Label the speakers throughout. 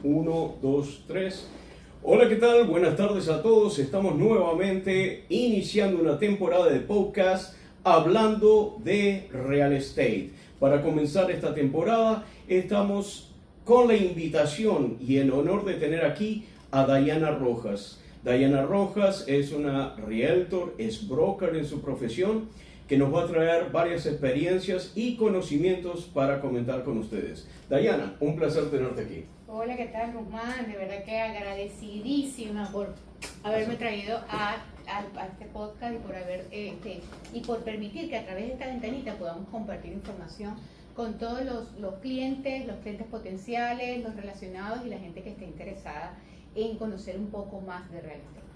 Speaker 1: Uno, dos, tres. Hola, ¿qué tal? Buenas tardes a todos. Estamos nuevamente iniciando una temporada de podcast hablando de real estate. Para comenzar esta temporada estamos con la invitación y el honor de tener aquí a Dayana Rojas. Dayana Rojas es una realtor, es broker en su profesión, que nos va a traer varias experiencias y conocimientos para comentar con ustedes. Dayana, un placer tenerte aquí.
Speaker 2: Hola, ¿qué tal, Guzmán? De verdad que agradecidísima por haberme traído a este podcast y por permitir que a través de esta ventanita podamos compartir información con todos los clientes potenciales, los relacionados y la gente que esté interesada en conocer un poco más de real estate.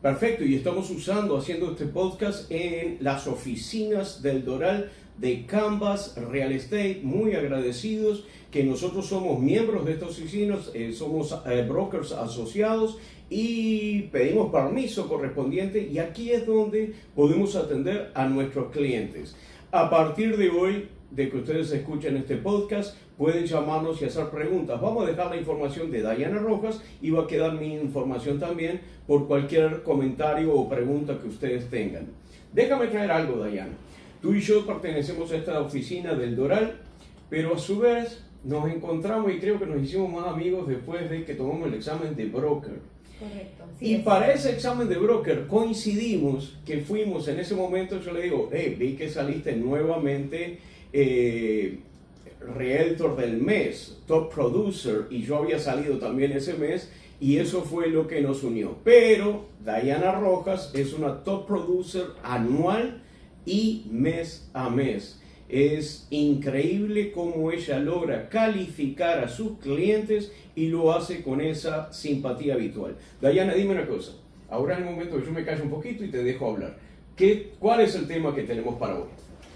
Speaker 1: Perfecto, y estamos haciendo este podcast en las oficinas del Doral de Canvas Real Estate. Muy agradecidos que nosotros somos miembros de estas oficinas, somos brokers asociados y pedimos permiso correspondiente, y aquí es donde podemos atender a nuestros clientes. A partir de hoy, de que ustedes escuchen este podcast, pueden llamarnos y hacer preguntas. Vamos a dejar la información de Dayana Rojas y va a quedar mi información también por cualquier comentario o pregunta que ustedes tengan. Déjame traer algo, Dayana. Tú y yo pertenecemos a esta oficina del Doral, pero a su vez nos encontramos y creo que nos hicimos más amigos después de que tomamos el examen de broker.
Speaker 2: Correcto.
Speaker 1: Y para ese examen de broker coincidimos que fuimos en ese momento. Yo le digo, vi que saliste nuevamente Realtor del mes, Top Producer, y yo había salido también ese mes, y eso fue lo que nos unió. Pero Dayana Rojas es una Top Producer anual y mes a mes. Es increíble cómo ella logra calificar a sus clientes y lo hace con esa simpatía habitual. Dayana, dime una cosa. Ahora es el momento que yo me callo un poquito y te dejo hablar. ¿Cuál es el tema que tenemos para hoy?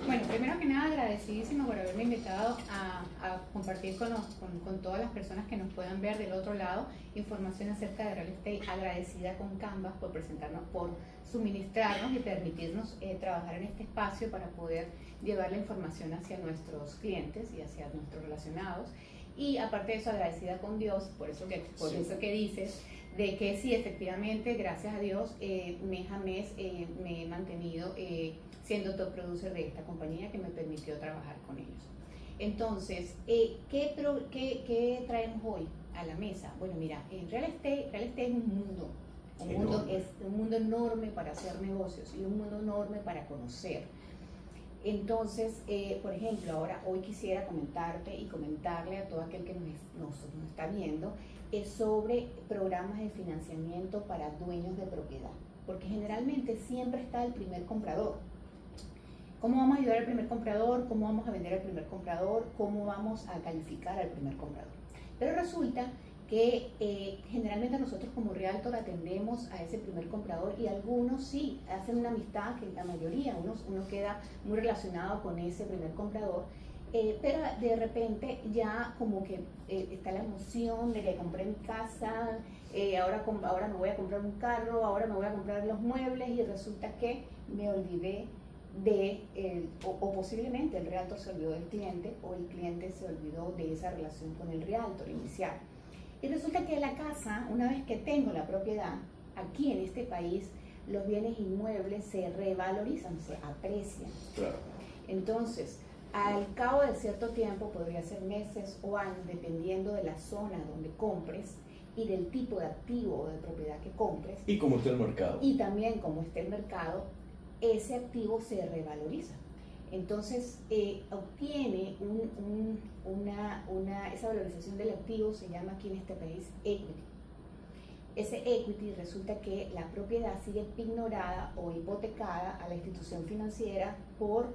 Speaker 2: Bueno, primero que nada, agradecidísima por haberme invitado a compartir con todas las personas que nos puedan ver del otro lado información acerca de real estate. Agradecida con Canvas por presentarnos, por suministrarnos y permitirnos trabajar en este espacio para poder llevar la información hacia nuestros clientes y hacia nuestros relacionados. Y aparte de eso, agradecida con Dios, por eso que dices, de que sí, efectivamente, gracias a Dios, mes a mes me he mantenido siendo top producer de esta compañía que me permitió trabajar con ellos. Entonces, ¿qué traemos hoy a la mesa? Bueno, mira, en real estate es un mundo enorme para hacer negocios y un mundo enorme para conocer. Entonces, por ejemplo, hoy quisiera comentarte y comentarle a todo aquel que nos está viendo sobre programas de financiamiento para dueños de propiedad, porque generalmente siempre está el primer comprador. ¿Cómo vamos a ayudar al primer comprador? ¿Cómo vamos a vender al primer comprador? ¿Cómo vamos a calificar al primer comprador? Pero resulta que generalmente nosotros como realtor atendemos a ese primer comprador, y algunos sí hacen una amistad, que la mayoría, uno queda muy relacionado con ese primer comprador, pero de repente ya como que está la emoción de que compré mi casa, ahora me voy a comprar un carro, ahora me voy a comprar los muebles, y resulta que me olvidé o posiblemente el realtor se olvidó del cliente, o el cliente se olvidó de esa relación con el realtor inicial. Y resulta que la casa, una vez que tengo la propiedad, aquí en este país, los bienes inmuebles se revalorizan, se aprecian.
Speaker 1: Claro.
Speaker 2: Entonces, al cabo de cierto tiempo, podría ser meses o años, dependiendo de la zona donde compres y del tipo de activo o de propiedad que compres.
Speaker 1: Y cómo está el mercado.
Speaker 2: Y también cómo está el mercado, ese activo se revaloriza. Entonces, obtiene esa valorización del activo, se llama aquí en este país equity. Ese equity resulta que la propiedad sigue ignorada o hipotecada a la institución financiera por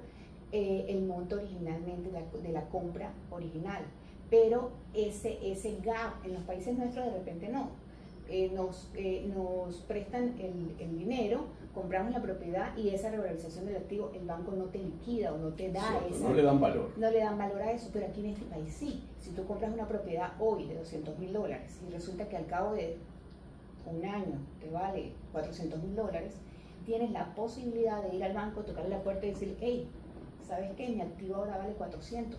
Speaker 2: el monto originalmente de la compra original. Pero ese gap en los países nuestros de repente no. Nos prestan el dinero, compramos la propiedad, y esa revalorización del activo el banco no te liquida o no te da
Speaker 1: no le dan valor.
Speaker 2: No le dan valor a eso, pero aquí en este país sí. Si tú compras una propiedad hoy de $200,000 y resulta que al cabo de un año te vale $400,000, tienes la posibilidad de ir al banco, tocarle la puerta y decir, hey, ¿sabes qué? Mi activo ahora vale 400.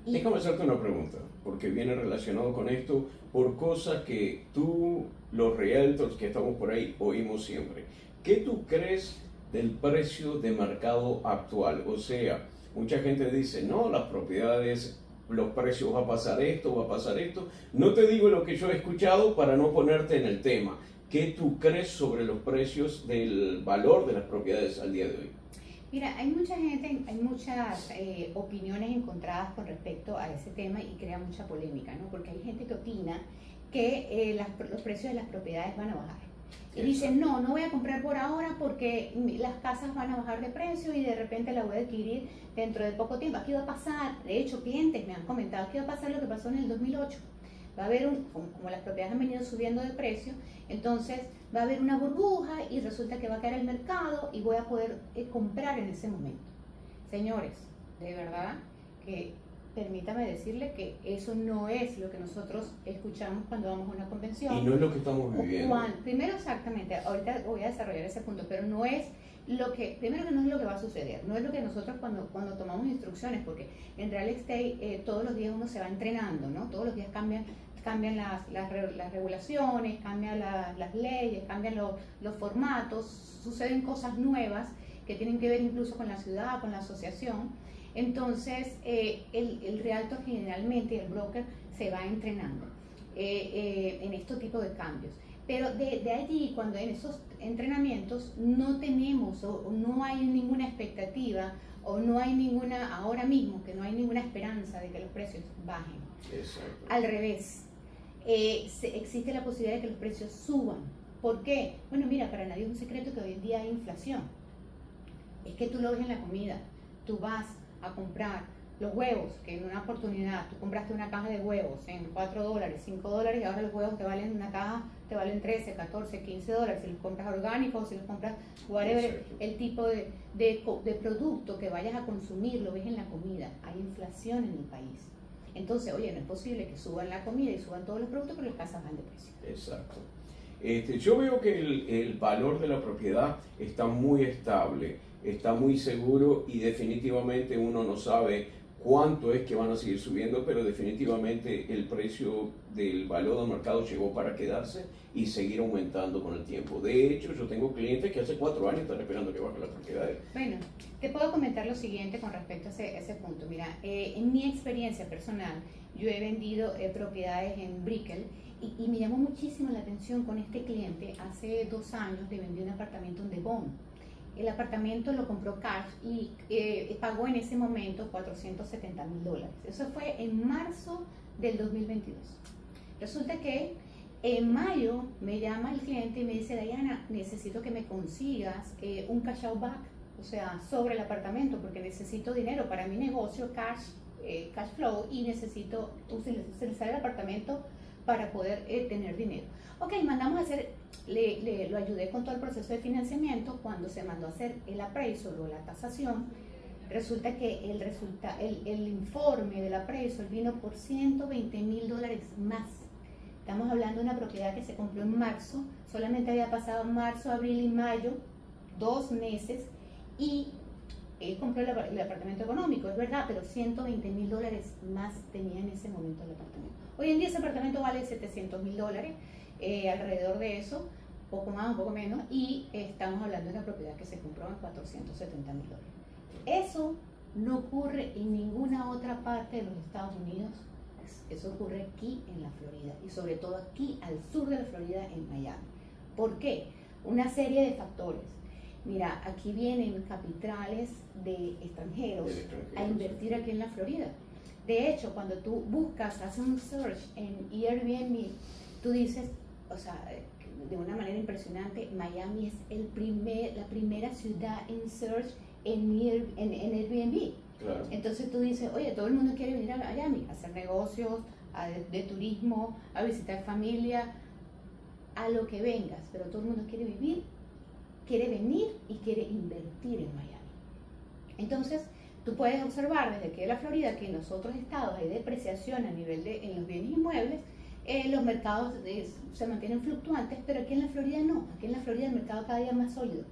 Speaker 1: Déjame hacerte una pregunta, porque viene relacionado con esto por cosas que tú, los realtors que estamos por ahí, oímos siempre. ¿Qué tú crees del precio de mercado actual? O sea, mucha gente dice, no, las propiedades, los precios va a pasar esto, va a pasar esto. No te digo lo que yo he escuchado para no ponerte en el tema. ¿Qué tú crees sobre los precios del valor de las propiedades al día de hoy?
Speaker 2: Mira, hay mucha gente, hay muchas opiniones encontradas con respecto a ese tema y crea mucha polémica, ¿no? Porque hay gente que opina que los precios de las propiedades van a bajar. Y dicen, no voy a comprar por ahora porque las casas van a bajar de precio y de repente la voy a adquirir dentro de poco tiempo. Aquí va a pasar, de hecho, clientes me han comentado que va a pasar lo que pasó en el 2008. Va a haber como las propiedades han venido subiendo de precio, entonces va a haber una burbuja y resulta que va a caer el mercado y voy a poder comprar en ese momento. Señores, de verdad que permítame decirle que eso no es lo que nosotros escuchamos cuando vamos a una convención.
Speaker 1: Y no es lo que estamos viviendo.
Speaker 2: Primero, exactamente, ahorita voy a desarrollar ese punto, pero no es lo que, primero que no es lo que va a suceder, no es lo que nosotros cuando tomamos instrucciones, porque en real estate todos los días uno se va entrenando, ¿no? Todos los días cambian las regulaciones, cambian las leyes, cambian los formatos, suceden cosas nuevas que tienen que ver incluso con la ciudad, con la asociación. Entonces, el realtor generalmente, el broker, se va entrenando en este tipo de cambios. Pero de allí, cuando en esos entrenamientos no tenemos o no hay ninguna expectativa o no hay ninguna, ahora mismo, que no hay ninguna esperanza de que los precios bajen.
Speaker 1: Exacto.
Speaker 2: Al revés, existe la posibilidad de que los precios suban. ¿Por qué? Bueno, mira, para nadie es un secreto que hoy en día hay inflación. Es que tú lo ves en la comida. Tú vas a comprar los huevos, que en una oportunidad tú compraste una caja de huevos en $4, $5, y ahora los huevos te valen una caja, te valen 13, 14, $15, si los compras orgánicos, si los compras whatever.
Speaker 1: Exacto.
Speaker 2: El tipo de producto que vayas a consumir, lo ves en la comida. Hay inflación en el país. Entonces, oye, no es posible que suban la comida y suban todos los productos, pero las casas van de precio.
Speaker 1: Exacto. Yo veo que el valor de la propiedad está muy estable, está muy seguro y definitivamente uno no sabe cuánto es que van a seguir subiendo, pero definitivamente el precio del valor del mercado llegó para quedarse y seguir aumentando con el tiempo. De hecho, yo tengo clientes que hace 4 años están esperando que bajen las propiedades.
Speaker 2: Bueno, te puedo comentar lo siguiente con respecto a ese punto. Mira, en mi experiencia personal, yo he vendido propiedades en Brickell y me llamó muchísimo la atención con este cliente. Hace 2 años le vendí un apartamento en Devon. El apartamento lo compró cash y pagó en ese momento $470,000. Eso fue en marzo del 2022. Resulta que en mayo me llama el cliente y me dice, Diana, necesito que me consigas un cash out back, o sea, sobre el apartamento, porque necesito dinero para mi negocio, cash flow, y necesito utilizar el apartamento para poder tener dinero. Ok, mandamos a hacer, lo ayudé con todo el proceso de financiamiento. Cuando se mandó a hacer el appraisal o la tasación, resulta que el informe del appraisal vino por $120,000 más. Estamos hablando de una propiedad que se compró en marzo, solamente había pasado marzo, abril y mayo, 2 meses, y él compró el apartamento económico, es verdad, pero $120,000 más tenía en ese momento el apartamento. Hoy en día ese apartamento vale $700,000, alrededor de eso, poco más, un poco menos, y estamos hablando de una propiedad que se compró en $470,000. Eso no ocurre en ninguna otra parte de los Estados Unidos. Eso ocurre aquí en la Florida y sobre todo aquí al sur de la Florida, en Miami. ¿Por qué? Una serie de factores. Mira, aquí vienen capitales de extranjeros a invertir aquí en la Florida. De hecho, cuando tú buscas, haces un search en Airbnb, tú dices, o sea, de una manera impresionante, Miami es la primera ciudad en search en Airbnb.
Speaker 1: Claro.
Speaker 2: Entonces tú dices, oye, todo el mundo quiere venir a Miami a hacer negocios, de turismo, a visitar familia, a lo que vengas, pero todo el mundo quiere vivir, quiere venir y quiere invertir en Miami. Entonces, tú puedes observar desde aquí de la Florida que en los otros estados hay depreciación a nivel en los bienes inmuebles, los mercados se mantienen fluctuantes, pero aquí en la Florida no. Aquí en la Florida el mercado cada día es más sólido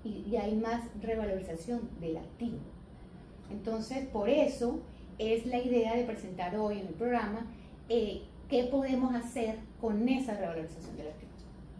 Speaker 2: y hay más revalorización del activo. Entonces, por eso es la idea de presentar hoy en el programa qué podemos hacer con esa revalorización del activo.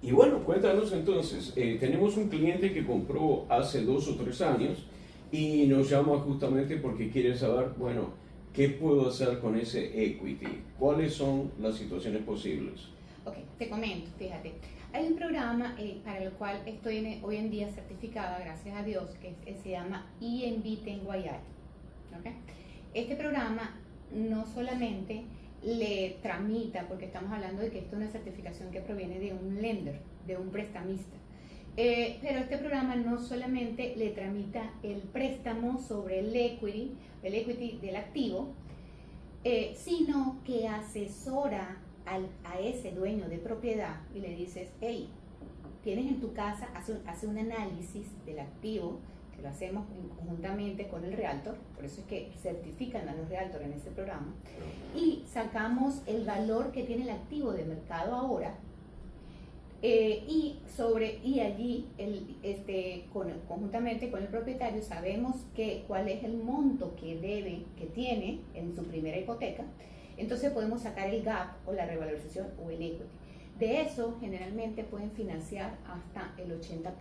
Speaker 1: Y bueno, cuéntanos entonces, tenemos un cliente que compró hace 2 o 3 años y nos llama justamente porque quiere saber, bueno, ¿qué puedo hacer con ese equity? ¿Cuáles son las situaciones posibles?
Speaker 2: Ok, te comento, fíjate. Hay un programa para el cual estoy hoy en día certificada, gracias a Dios, que se llama ENB Tenguayay. ¿Okay? Este programa no solamente le tramita, porque estamos hablando de que esto es una certificación que proviene de un lender, de un prestamista, pero este programa no solamente le tramita el préstamo sobre el equity del activo, sino que asesora a ese dueño de propiedad y le dices, hey, tienes en tu casa, hace un análisis del activo, que lo hacemos conjuntamente con el realtor, por eso es que certifican a los realtor en este programa, y sacamos el valor que tiene el activo de mercado ahora, y allí conjuntamente con el propietario sabemos cuál es el monto que tiene en su primera hipoteca. Entonces podemos sacar el gap o la revalorización o el equity. De eso generalmente pueden financiar hasta el 80%,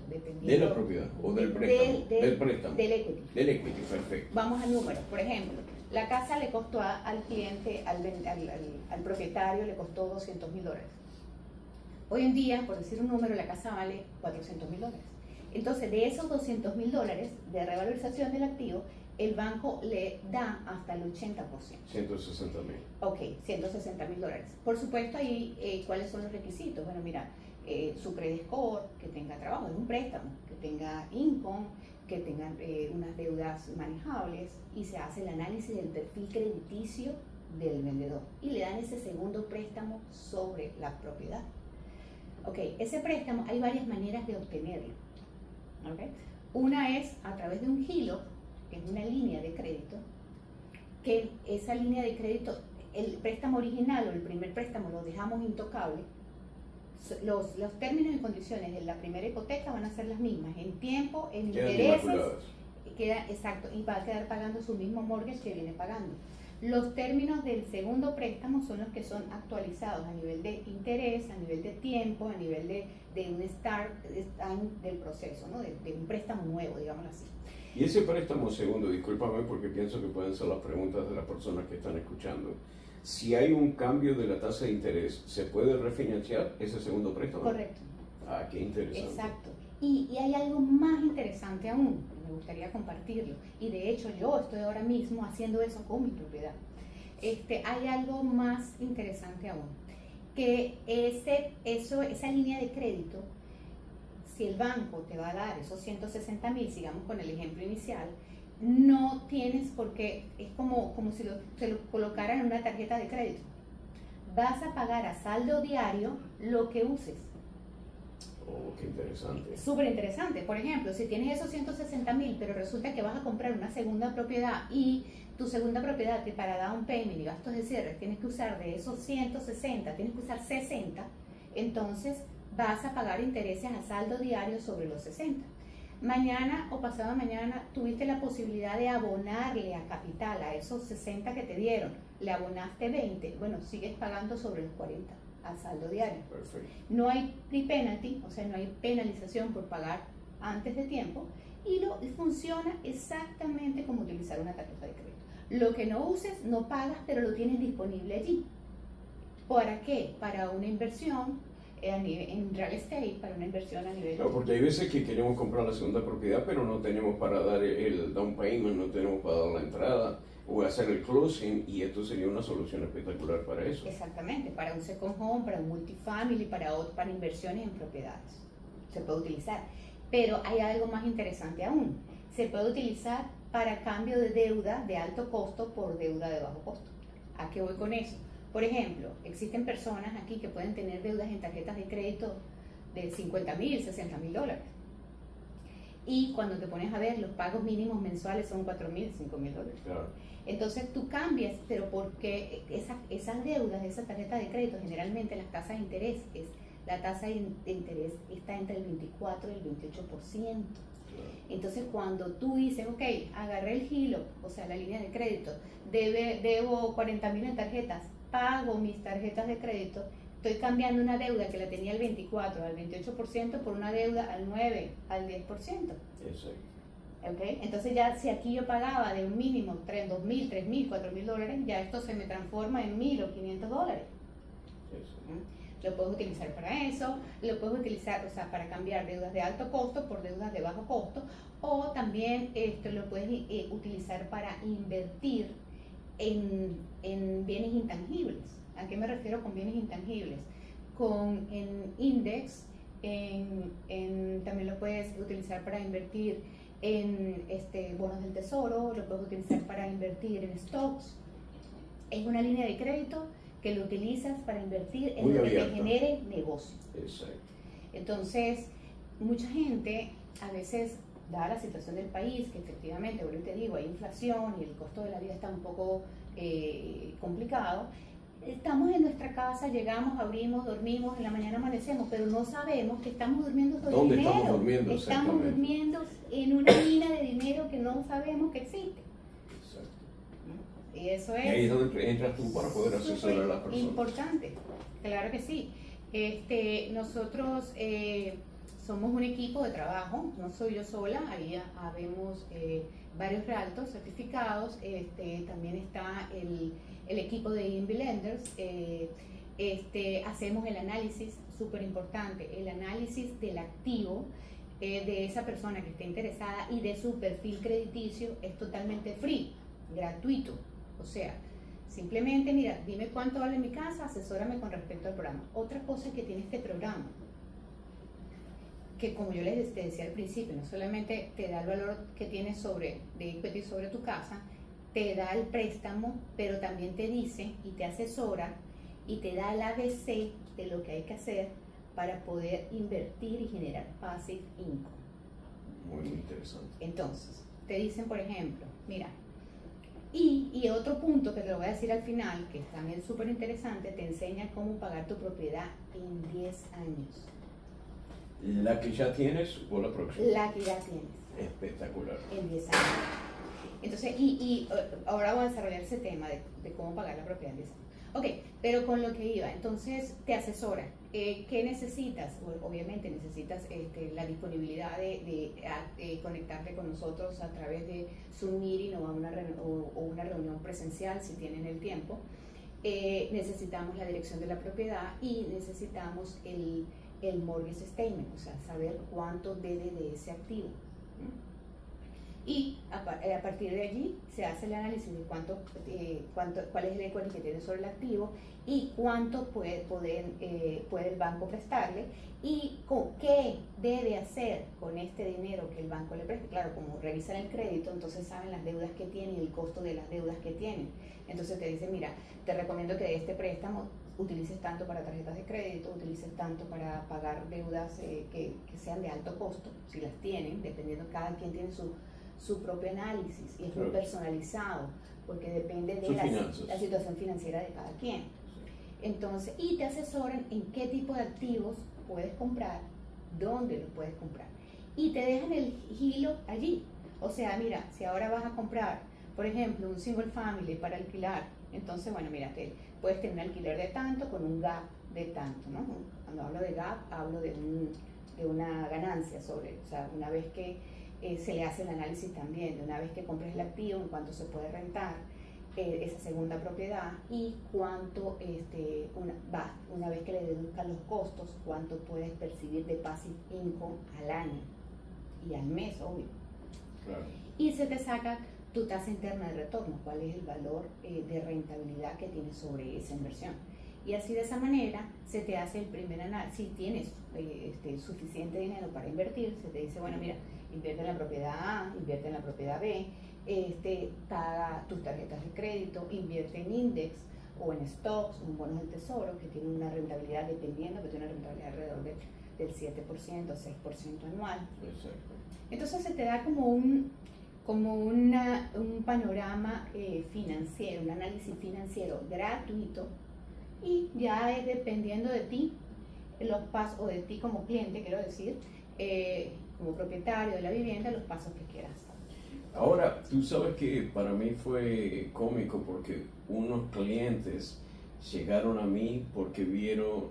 Speaker 2: dependiendo
Speaker 1: de la propiedad o del préstamo. Del préstamo.
Speaker 2: Del equity.
Speaker 1: Del equity, perfecto.
Speaker 2: Vamos a números. Por ejemplo, la casa le costó al cliente, al propietario, le costó $200,000. Hoy en día, por decir un número, la casa vale $400,000. Entonces, de esos $200,000 de revalorización del activo, el banco le da hasta el 80%.
Speaker 1: 160,000.
Speaker 2: Ok, $160,000. Por supuesto, ahí, ¿cuáles son los requisitos? Bueno, mira, su credit score, que tenga trabajo, es un préstamo, que tenga income, que tenga unas deudas manejables, y se hace el análisis del perfil crediticio del vendedor y le dan ese segundo préstamo sobre la propiedad. Ok, ese préstamo hay varias maneras de obtenerlo. Okay. Una es a través de un HELOC, que es una línea de crédito, que esa línea de crédito, el préstamo original o el primer préstamo lo dejamos intocable. Los términos y condiciones de la primera hipoteca van a ser las mismas, en tiempo, en intereses, exacto, y va a quedar pagando su mismo mortgage que viene pagando. Los términos del segundo préstamo son los que son actualizados a nivel de interés, a nivel de tiempo, a nivel de un start del proceso, ¿no? de un préstamo nuevo, digámoslo así.
Speaker 1: Y ese préstamo segundo, discúlpame porque pienso que pueden ser las preguntas de las personas que están escuchando. Si hay un cambio de la tasa de interés, ¿se puede refinanciar ese segundo préstamo?
Speaker 2: Correcto.
Speaker 1: Ah, qué interesante.
Speaker 2: Exacto. Y hay algo más interesante aún, me gustaría compartirlo, y de hecho yo estoy ahora mismo haciendo eso con mi propiedad. Hay algo más interesante aún, que esa línea de crédito, si el banco te va a dar esos 160,000, sigamos con el ejemplo inicial, no tienes por qué, es como si te lo colocaran en una tarjeta de crédito. Vas a pagar a saldo diario lo que uses.
Speaker 1: Oh, qué interesante.
Speaker 2: Súper interesante. Por ejemplo, si tienes esos 160,000, pero resulta que vas a comprar una segunda propiedad y tu segunda propiedad que para down payment y gastos de cierre tienes que usar de esos 160, tienes que usar 60, entonces vas a pagar intereses a saldo diario sobre los 60. Mañana o pasado mañana tuviste la posibilidad de abonarle a capital a esos 60 que te dieron, le abonaste 20, bueno, sigues pagando sobre los 40 a saldo diario.
Speaker 1: Perfecto.
Speaker 2: No hay pre-penalty, o sea, no hay penalización por pagar antes de tiempo, y funciona exactamente como utilizar una tarjeta de crédito. Lo que no uses, no pagas, pero lo tienes disponible allí. ¿Para qué? Para una inversión en real estate, para una inversión a nivel...
Speaker 1: No, porque hay veces que queremos comprar la segunda propiedad, pero no tenemos para dar el down payment, no tenemos para dar la entrada o hacer el closing, y esto sería una solución espectacular para eso.
Speaker 2: Exactamente, para un second home, para un multifamily, para inversiones en propiedades. Se puede utilizar. Pero hay algo más interesante aún. Se puede utilizar para cambio de deuda de alto costo por deuda de bajo costo. ¿A qué voy con eso? Por ejemplo, existen personas aquí que pueden tener deudas en tarjetas de crédito de $50,000, $60,000. Y cuando te pones a ver, los pagos mínimos mensuales son $4,000, $5,000.
Speaker 1: Claro.
Speaker 2: Entonces tú cambias, pero porque esas deudas de esa tarjeta de crédito, generalmente las tasas de interés, la tasa de interés está entre el 24 y el 28%. Entonces, cuando tú dices, ok, agarré el giro, o sea, la línea de crédito, debo 40.000 en tarjetas, pago mis tarjetas de crédito, estoy cambiando una deuda que la tenía al 24, al 28% por una deuda al 9, al 10%.
Speaker 1: Exacto.
Speaker 2: Okay. Entonces ya si aquí yo pagaba de un mínimo $2.000, $3.000, $4.000, ya esto se me transforma en $1.000 o $500. Lo puedes utilizar para eso, lo puedes utilizar, o sea, para cambiar deudas de alto costo por deudas de bajo costo, o también esto lo puedes utilizar para invertir en bienes intangibles. ¿A qué me refiero con bienes intangibles? En index, también lo puedes utilizar para invertir en bonos del tesoro, lo puedes utilizar para invertir en stocks. Es una línea de crédito que lo utilizas para invertir en lo que te genere negocio.
Speaker 1: Exacto.
Speaker 2: Entonces, mucha gente, a veces, dada la situación del país, que efectivamente, ahorita te digo, hay inflación y el costo de la vida está un poco complicado, estamos en nuestra casa, llegamos, abrimos, dormimos, en la mañana amanecemos, pero no sabemos que estamos durmiendo todo el dinero.
Speaker 1: Estamos durmiendo?
Speaker 2: Estamos durmiendo en una mina de dinero que no sabemos que existe.
Speaker 1: Exacto.
Speaker 2: Y eso es.
Speaker 1: Y ahí es donde entras tú para poder asesorar a las personas.
Speaker 2: Importante, claro que sí. Nosotros somos un equipo de trabajo, no soy yo sola, ahí habemos varios realtos certificados, también está el equipo de INVI Lenders, hacemos el análisis, súper importante, el análisis del activo de esa persona que esté interesada y de su perfil crediticio es totalmente free, gratuito, o sea, simplemente mira, dime cuánto vale mi casa, asesórame con respecto al programa. Otra cosa que tiene este programa, que como yo les decía al principio, no solamente te da el valor que tienes de equity sobre tu casa, te da el préstamo, pero también te dice y te asesora y te da el ABC de lo que hay que hacer para poder invertir y generar passive income.
Speaker 1: Muy interesante.
Speaker 2: Entonces, te dicen, por ejemplo, mira, y otro punto que te lo voy a decir al final, que es también súper interesante, te enseña cómo pagar tu propiedad en 10 años.
Speaker 1: ¿La que ya tienes o la próxima?
Speaker 2: La que ya tienes.
Speaker 1: Espectacular.
Speaker 2: En 10 años. Entonces, ahora voy a desarrollar ese tema de cómo pagar la propiedad en 10 años. Ok, pero con lo que iba, entonces te asesora. ¿Qué necesitas? Obviamente necesitas la disponibilidad de conectarte con nosotros a través de Zoom Meeting o una reunión presencial si tienen el tiempo. Necesitamos la dirección de la propiedad y necesitamos el mortgage statement, o sea, saber cuánto debe de ese activo. Y a partir de allí se hace el análisis de cuál es el equity que tiene sobre el activo y cuánto puede el banco prestarle y qué debe hacer con este dinero que el banco le preste. Claro, como revisan el crédito, entonces saben las deudas que tienen y el costo de las deudas que tienen. Entonces te dicen, mira, te recomiendo que de este préstamo utilices tanto para tarjetas de crédito, utilices tanto para pagar deudas que sean de alto costo, si las tienen, dependiendo, cada quien tiene su propio análisis y es muy personalizado porque depende de la situación financiera de cada quien. Entonces, y te asesoran en qué tipo de activos puedes comprar, dónde los puedes comprar y te dejan el hilo allí. O sea, mira, si ahora vas a comprar, por ejemplo, un single family para alquilar, entonces, bueno, mira, puedes tener un alquiler de tanto con un gap de tanto, ¿no? Cuando hablo de gap, hablo de una ganancia o sea, una vez que se le hace el análisis también de una vez que compres el activo, en cuánto se puede rentar esa segunda propiedad y cuánto, una vez que le deduzcan los costos, cuánto puedes percibir de passive income al año y al mes, obvio.
Speaker 1: Claro. Y
Speaker 2: se te saca tu tasa interna de retorno, cuál es el valor de rentabilidad que tienes sobre esa inversión. Y así de esa manera se te hace el primer análisis. Si tienes suficiente dinero para invertir, se te dice, bueno, mira, invierte en la propiedad A, invierte en la propiedad B, paga tus tarjetas de crédito, invierte en index o en stocks, en bonos del tesoro, que tienen una rentabilidad, dependiendo, que tiene una rentabilidad alrededor del 7%, 6% anual.
Speaker 1: Exacto.
Speaker 2: Entonces se te da como un panorama financiero, un análisis financiero gratuito y ya es dependiendo de ti, los pasos, o de ti como cliente, quiero decir, como propietario de la vivienda los pasos que quieras.
Speaker 1: Ahora, tú sabes que para mí fue cómico porque unos clientes llegaron a mí porque vieron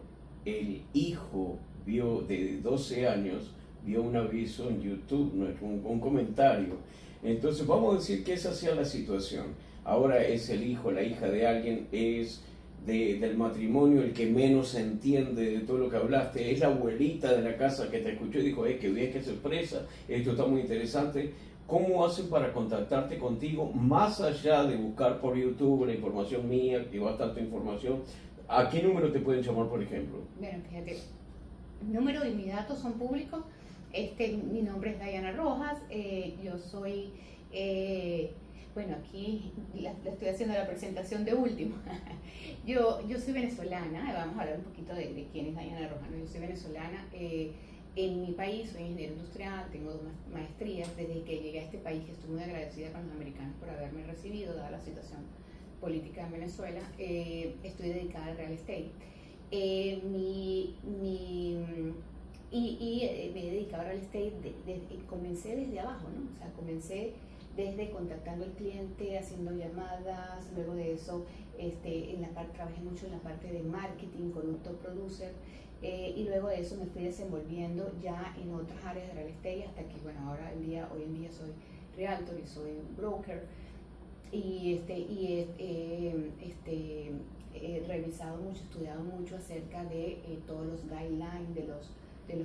Speaker 1: el hijo, vio de 12 años, vio un aviso en YouTube, no es un comentario. Entonces vamos a decir que esa sea la situación. Ahora es el hijo, la hija de alguien, es del matrimonio el que menos entiende de todo lo que hablaste, es la abuelita de la casa que te escuchó y dijo, qué bien, qué sorpresa, esto está muy interesante. ¿Cómo hacen para contactarte contigo más allá de buscar por YouTube la información mía, que bastante información? ¿A qué número te pueden llamar, por ejemplo?
Speaker 2: Bueno, fíjate, el número y mis datos son públicos. Mi nombre es Diana Rojas, yo soy, bueno, aquí le estoy haciendo la presentación de último. yo soy venezolana, vamos a hablar un poquito de quién es Diana Rojas, ¿no? Yo soy venezolana. En mi país soy ingeniero industrial, tengo 2 maestrías. Desde que llegué a este país estoy muy agradecida con los americanos por haberme recibido, dada la situación política en Venezuela. Estoy dedicada al real estate. Me he dedicado al real estate, comencé desde abajo, ¿no? O sea, comencé desde contactando al cliente, haciendo llamadas, luego de eso trabajé mucho en la parte de marketing con un top producer. Y luego de eso me fui desenvolviendo ya en otras áreas de real estate hasta que, bueno, hoy en día soy realtor y soy broker y he revisado mucho, estudiado mucho acerca de todos los guidelines de los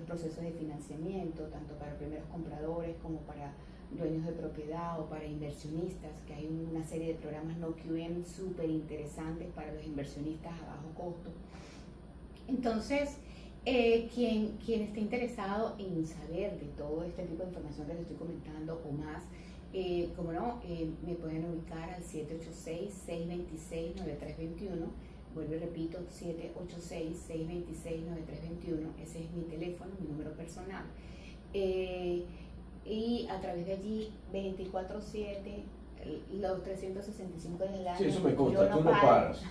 Speaker 2: procesos de financiamiento, tanto para primeros compradores como para dueños de propiedad o para inversionistas, que hay una serie de programas no QM súper interesantes para los inversionistas a bajo costo. Entonces, quien esté interesado en saber de todo este tipo de información que les estoy comentando o más, como no, me pueden ubicar al 786-626-9321. Vuelvo y repito, 786-626-9321. Ese es mi teléfono, mi número personal. Y a través de allí, 24/7, los 365 días del año.
Speaker 1: Sí, eso me consta, tú no paras.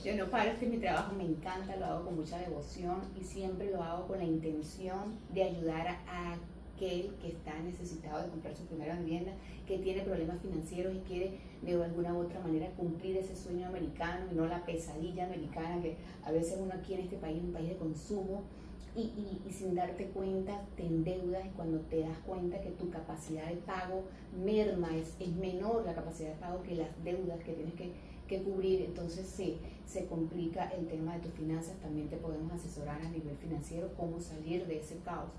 Speaker 2: Yo no paro, este es mi trabajo, me encanta, lo hago con mucha devoción y siempre lo hago con la intención de ayudar a aquel que está necesitado de comprar su primera vivienda, que tiene problemas financieros y quiere de alguna u otra manera cumplir ese sueño americano y no la pesadilla americana que a veces uno aquí en este país es un país de consumo. Y sin darte cuenta te endeudas, y cuando te das cuenta que tu capacidad de pago merma, es menor la capacidad de pago que las deudas que tienes que cubrir, entonces se complica el tema de tus finanzas. También te podemos asesorar a nivel financiero cómo salir de ese caos.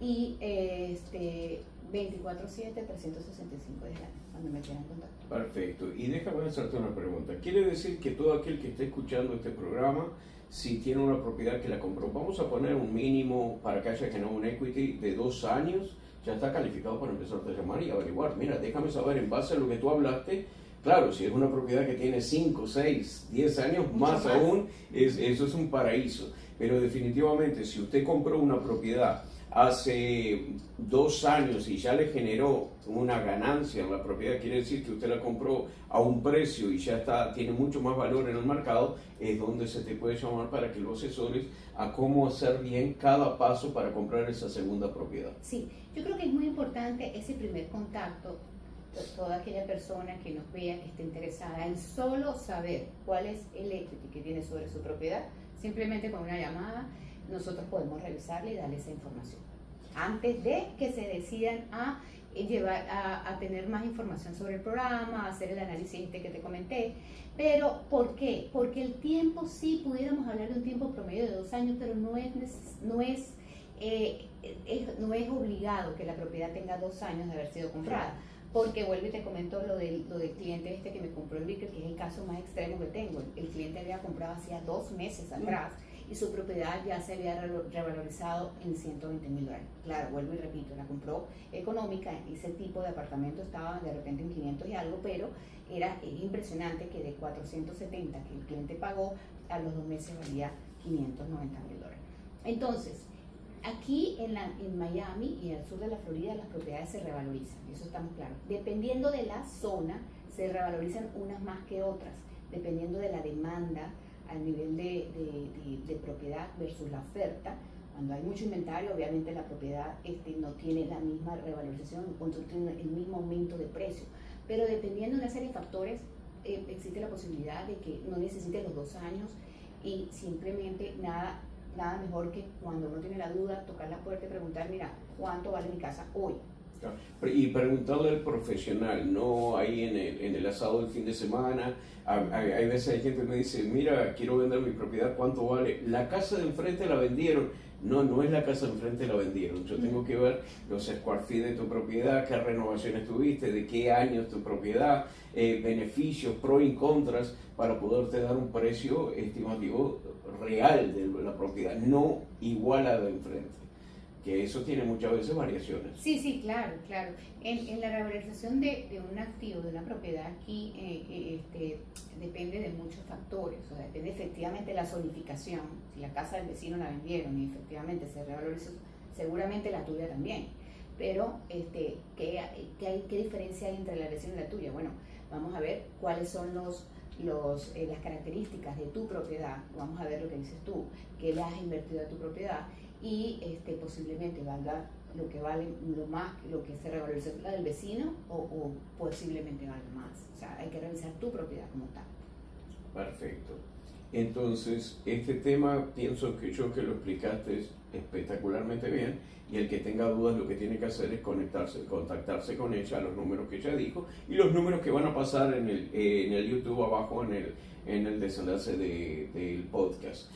Speaker 2: Y 24/7, 365 días al año, cuando me quieran contactar.
Speaker 1: Perfecto. Y déjame hacerte una pregunta. ¿Quiere decir que todo aquel que esté escuchando este programa, si tiene una propiedad que la compró, vamos a poner un mínimo para que haya generado un equity de 2 años, ya está calificado para empezarte a llamar y averiguar? Mira, déjame saber en base a lo que tú hablaste. Claro, si es una propiedad que tiene 5, 6, 10 años, más aún, eso es un paraíso. Pero definitivamente, si usted compró una propiedad hace 2 años y ya le generó una ganancia en la propiedad, quiere decir que usted la compró a un precio y ya tiene mucho más valor en el mercado, es donde se te puede llamar para que lo asesores a cómo hacer bien cada paso para comprar esa segunda propiedad.
Speaker 2: Sí, yo creo que es muy importante ese primer contacto. Toda aquella persona que nos vea, que esté interesada en solo saber cuál es el equity que tiene sobre su propiedad, simplemente con una llamada nosotros podemos revisarle y darle esa información antes de que se decidan a tener más información sobre el programa, a hacer el análisis que te comenté. Pero ¿por qué? Porque el tiempo, sí pudiéramos hablar de un tiempo promedio de 2 años, pero no es obligado que la propiedad tenga 2 años de haber sido comprada. Porque vuelvo y te comento lo del cliente que me compró el Beaker, que es el caso más extremo que tengo. El cliente había comprado hacía 2 meses atrás y su propiedad ya se había revalorizado en $120,000. Claro, vuelvo y repito, la compró económica, ese tipo de apartamento estaba de repente en 500 y algo, pero es impresionante que de 470 que el cliente pagó, a los 2 meses valía $590,000. Entonces, aquí en Miami y al sur de la Florida las propiedades se revalorizan, eso estamos claros. Dependiendo de la zona, se revalorizan unas más que otras, dependiendo de la demanda al nivel de propiedad versus la oferta. Cuando hay mucho inventario, obviamente la propiedad no tiene la misma revalorización, no tiene el mismo aumento de precio. Pero dependiendo de una serie de factores, existe la posibilidad de que no necesite los 2 años y simplemente nada mejor que cuando uno tiene la duda, tocar la puerta y preguntar, mira, ¿cuánto vale mi casa hoy?
Speaker 1: Y preguntarle al profesional, no ahí en el asado del fin de semana. Hay veces hay gente que me dice, mira, quiero vender mi propiedad, ¿cuánto vale? La casa de enfrente la vendieron. No es la casa de enfrente la vendieron. Yo tengo que ver los square feet de tu propiedad, qué renovaciones tuviste, de qué año es tu propiedad, beneficios, pros y contras, para poderte dar un precio estimativo real de la propiedad, no igual a la de enfrente. Que eso tiene muchas veces variaciones.
Speaker 2: Sí, claro. En la revalorización de un activo, de una propiedad aquí, depende de muchos factores. O sea, depende efectivamente de la zonificación. Si la casa del vecino la vendieron y efectivamente se revalorizó, seguramente la tuya también. Pero, ¿qué diferencia hay entre la vecina y la tuya? Bueno, vamos a ver cuáles son las características de tu propiedad. Vamos a ver lo que dices tú, qué le has invertido a tu propiedad y posiblemente valga lo que vale lo que se revalorizó la del vecino o posiblemente valga más. O sea, hay que revisar tu propiedad como tal.
Speaker 1: Perfecto. Entonces, este tema pienso que lo explicaste espectacularmente bien, y el que tenga dudas lo que tiene que hacer es contactarse con ella a los números que ella dijo y los números que van a pasar en el YouTube abajo en el desenlace del podcast.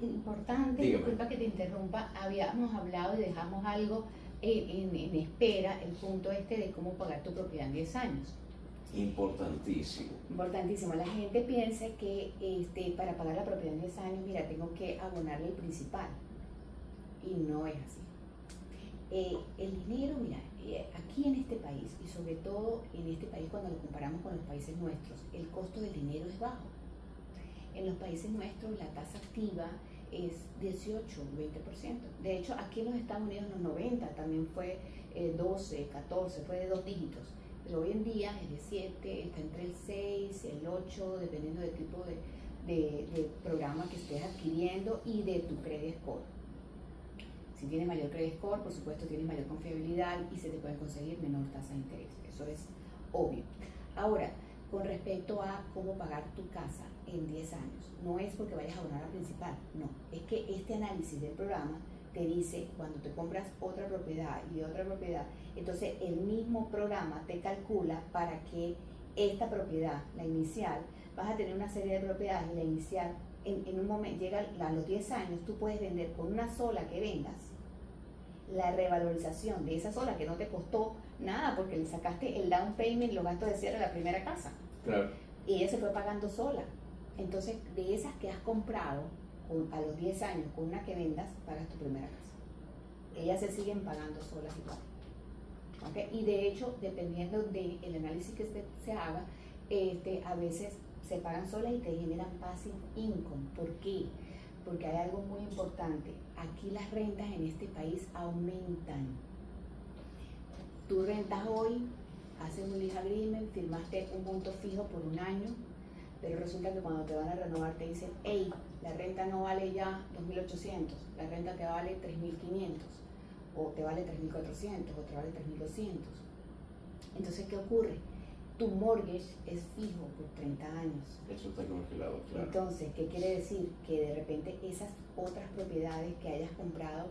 Speaker 2: Importante,
Speaker 1: Dígame.
Speaker 2: Disculpa que te interrumpa, habíamos hablado y dejamos algo en espera, el punto de cómo pagar tu propiedad en 10 años.
Speaker 1: Importantísimo.
Speaker 2: La gente piensa que para pagar la propiedad en 10 años, mira, tengo que abonarle el principal. Y no es así. El dinero, mira, aquí en este país, y sobre todo en este país cuando lo comparamos con los países nuestros, el costo del dinero es bajo. En los países nuestros la tasa activa es 18, 20%. De hecho, aquí en los Estados Unidos en los 90 también fue 12, 14, fue de 2 dígitos. Pero hoy en día es de 7, está entre el 6, el 8, dependiendo del tipo de programa que estés adquiriendo y de tu credit score. Si tienes mayor credit score, por supuesto tienes mayor confiabilidad y se te puede conseguir menor tasa de interés. Eso es obvio. Ahora, con respecto a cómo pagar tu casa en 10 años, no es porque vayas a abonar al principal, no. Es que este análisis del programa te dice cuando te compras otra propiedad y otra propiedad, entonces el mismo programa te calcula para que esta propiedad, la inicial, vas a tener una serie de propiedades y la inicial, en un momento, llega a los 10 años, tú puedes vender con una sola que vendas, la revalorización de esa sola que no te costó nada porque le sacaste el down payment, los gastos de cierre de la primera casa.
Speaker 1: Claro.
Speaker 2: Y ella se fue pagando sola. Entonces, de esas que has comprado a los 10 años con una que vendas, pagas tu primera casa. Ellas se siguen pagando solas igual. ¿Okay? Y de hecho, dependiendo del análisis que se haga, a veces se pagan solas y te generan passive income. ¿Por qué? Porque hay algo muy importante. Aquí las rentas en este país aumentan. Tú rentas hoy, haces un lease agreement, firmaste un monto fijo por un año, pero resulta que cuando te van a renovar te dicen, hey, la renta no vale ya 2.800, la renta te vale 3.500, o te vale 3.400, o te vale 3.200. Entonces, ¿qué ocurre? Tu mortgage es fijo por 30 años.
Speaker 1: Eso está congelado, claro.
Speaker 2: Entonces, ¿qué quiere decir? Que de repente esas otras propiedades que hayas comprado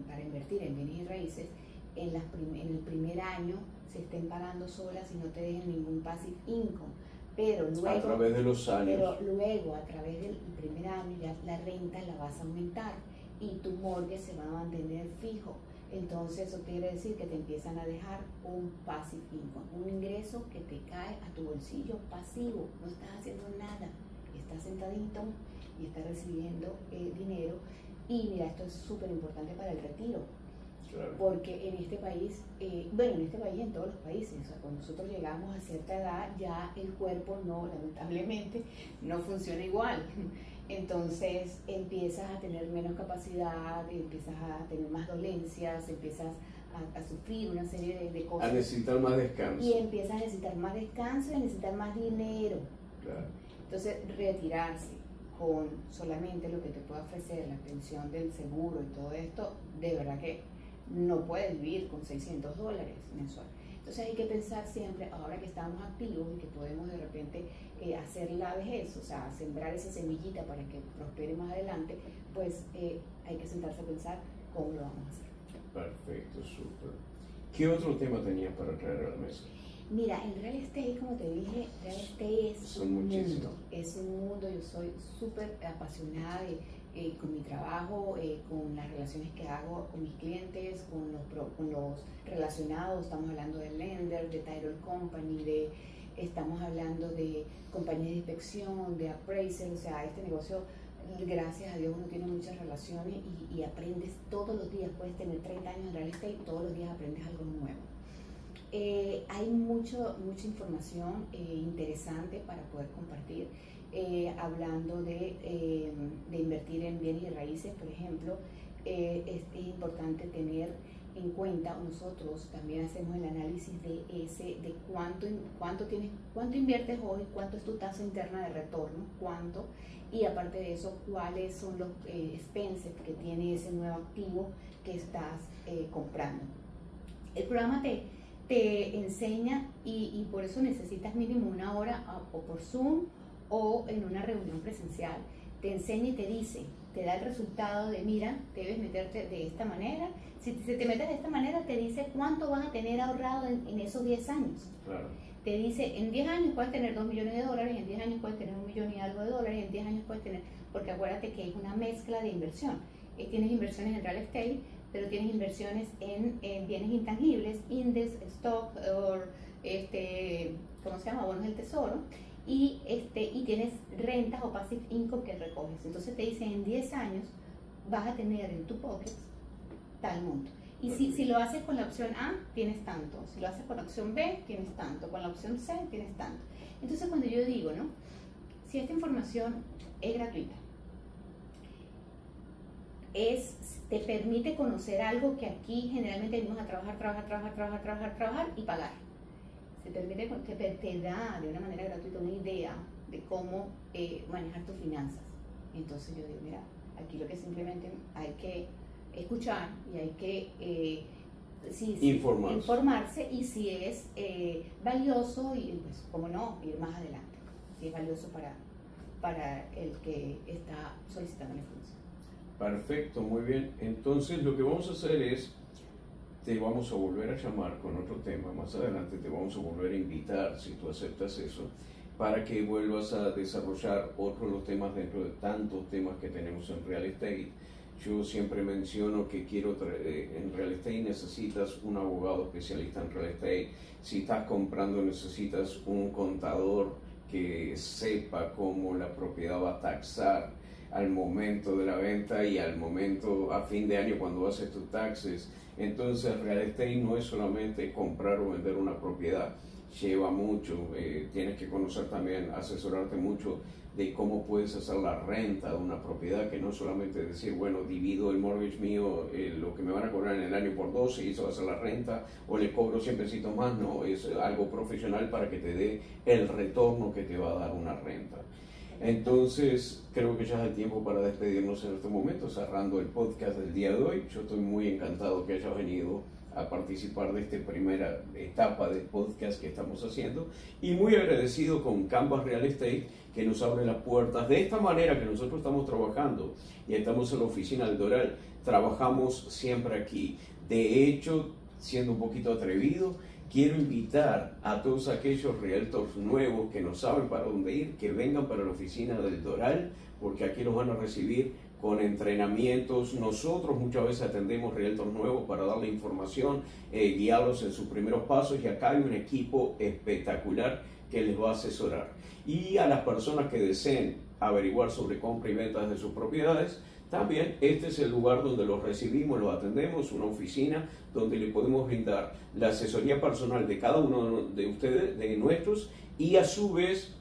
Speaker 2: para invertir en bienes y raíces, en el primer año se estén pagando solas y no te dejen ningún passive income. Pero luego,
Speaker 1: a través de los años.
Speaker 2: Pero luego, a través del primer año, ya la renta la vas a aumentar y tu mortgage se va a mantener fijo. Entonces, eso quiere decir que te empiezan a dejar un passive income, un ingreso que te cae a tu bolsillo pasivo. No estás haciendo nada, estás sentadito y estás recibiendo dinero. Y mira, esto es súper importante para el retiro.
Speaker 1: Claro.
Speaker 2: Porque en este país, en todos los países, o sea, cuando nosotros llegamos a cierta edad, ya el cuerpo lamentablemente, no funciona igual. Entonces empiezas a tener menos capacidad, empiezas a tener más dolencias, empiezas a sufrir una serie de cosas.
Speaker 1: A necesitar más descanso.
Speaker 2: Y empiezas a necesitar más descanso y a necesitar más dinero.
Speaker 1: Claro.
Speaker 2: Entonces, retirarse con solamente lo que te puede ofrecer la pensión del seguro y todo esto, de verdad que no puedes vivir con $600 mensual. Entonces hay que pensar siempre, ahora que estamos activos y que podemos de repente hacer la vejez, o sea, sembrar esa semillita para que prospere más adelante, pues hay que sentarse a pensar cómo lo vamos a hacer.
Speaker 1: Perfecto, súper. ¿Qué otro tema tenías para traer a la mesa?
Speaker 2: Mira, el real estate, como te dije, real estate es un mundo, yo soy súper apasionada con mi trabajo, con las relaciones que hago con mis clientes, con los relacionados, estamos hablando de lender, de title company, estamos hablando de compañías de inspección, de appraisal, o sea, este negocio, gracias a Dios, uno tiene muchas relaciones y aprendes todos los días, puedes tener 30 años en real estate y todos los días aprendes algo nuevo. Hay mucha información interesante para poder compartir, hablando de invertir en bienes y raíces, por ejemplo. Es importante tener en cuenta, nosotros también hacemos el análisis de cuánto inviertes hoy, cuánto es tu tasa interna de retorno, y aparte de eso, cuáles son los expenses que tiene ese nuevo activo que estás comprando. El programa te enseña y por eso necesitas mínimo una hora o por Zoom o en una reunión presencial. Te enseña y te dice, te da el resultado de, mira, debes meterte de esta manera. Si te metes de esta manera, te dice cuánto vas a tener ahorrado en esos 10 años.
Speaker 1: Claro.
Speaker 2: Te dice, en 10 años puedes tener $2 millones, en 10 años puedes tener $1 millón y algo, en 10 años puedes tener, porque acuérdate que es una mezcla de inversión. Tienes inversiones en real estate, pero tienes inversiones en bienes intangibles, index, stock, ¿cómo se llama? Bonos del tesoro, y tienes rentas o passive income que recoges. Entonces te dicen, en 10 años vas a tener en tu pocket tal monto. Y si lo haces con la opción A, tienes tanto. Si lo haces con la opción B, tienes tanto. Con la opción C, tienes tanto. Entonces cuando yo digo, ¿no? Si esta información es gratuita, te permite conocer algo que aquí generalmente venimos a trabajar y pagar. Te da de una manera gratuita una idea de cómo manejar tus finanzas. Entonces yo digo, mira, aquí lo que simplemente hay que escuchar y hay que informarse y si es valioso y pues cómo no, ir más adelante, si es valioso para el que está solicitando la información.
Speaker 1: Perfecto, muy bien. Entonces lo que vamos a hacer es, te vamos a volver a llamar con otro tema. Más adelante te vamos a volver a invitar, si tú aceptas eso, para que vuelvas a desarrollar otros de los temas dentro de tantos temas que tenemos en real estate. Yo siempre menciono que en real estate necesitas un abogado especialista en real estate. Si estás comprando necesitas un contador que sepa cómo la propiedad va a taxar al momento de la venta y al momento a fin de año cuando haces tus taxes. Entonces real estate no es solamente comprar o vender una propiedad, lleva mucho, tienes que conocer también, asesorarte mucho de cómo puedes hacer la renta de una propiedad, que no solamente decir, bueno, divido el mortgage mío, lo que me van a cobrar en el año por 12 y eso va a ser la renta, o le cobro 100 pesitos más. No, es algo profesional para que te dé el retorno que te va a dar una renta. Entonces, creo que ya es el tiempo para despedirnos en este momento, cerrando el podcast del día de hoy. Yo estoy muy encantado que hayas venido a participar de esta primera etapa del podcast que estamos haciendo y muy agradecido con Canvas Real Estate, que nos abre las puertas de esta manera que nosotros estamos trabajando y estamos en la oficina del Doral. Trabajamos siempre aquí. De hecho, siendo un poquito atrevido, quiero invitar a todos aquellos realtors nuevos que no saben para dónde ir, que vengan para la oficina del Doral, porque aquí los van a recibir con entrenamientos. Nosotros muchas veces atendemos realtors nuevos para darle información, guiarlos en sus primeros pasos, y acá hay un equipo espectacular que les va a asesorar. Y a las personas que deseen averiguar sobre compra y ventas de sus propiedades, también este es el lugar donde los recibimos, los atendemos, una oficina donde le podemos brindar la asesoría personal de cada uno de ustedes, de nuestros, y a su vez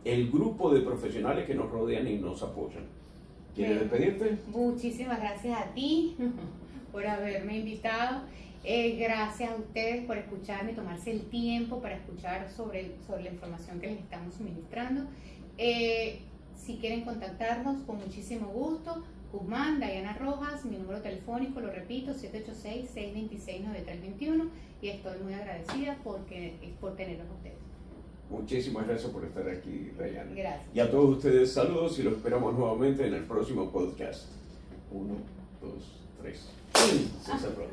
Speaker 1: el grupo de profesionales que nos rodean y nos apoyan. ¿Quieres despedirte?
Speaker 2: Muchísimas gracias a ti por haberme invitado. Gracias a ustedes por escucharme, tomarse el tiempo para escuchar sobre la información que les estamos suministrando. Si quieren contactarnos, con muchísimo gusto. Guzmán, Diana Rojas, mi número telefónico, lo repito, 786-626-9321, y estoy muy agradecida por tenerlos a ustedes.
Speaker 1: Muchísimas gracias por estar aquí, Diana.
Speaker 2: Gracias.
Speaker 1: Y a todos ustedes, saludos y los esperamos nuevamente en el próximo podcast. 1, 2, 3. Se cerró.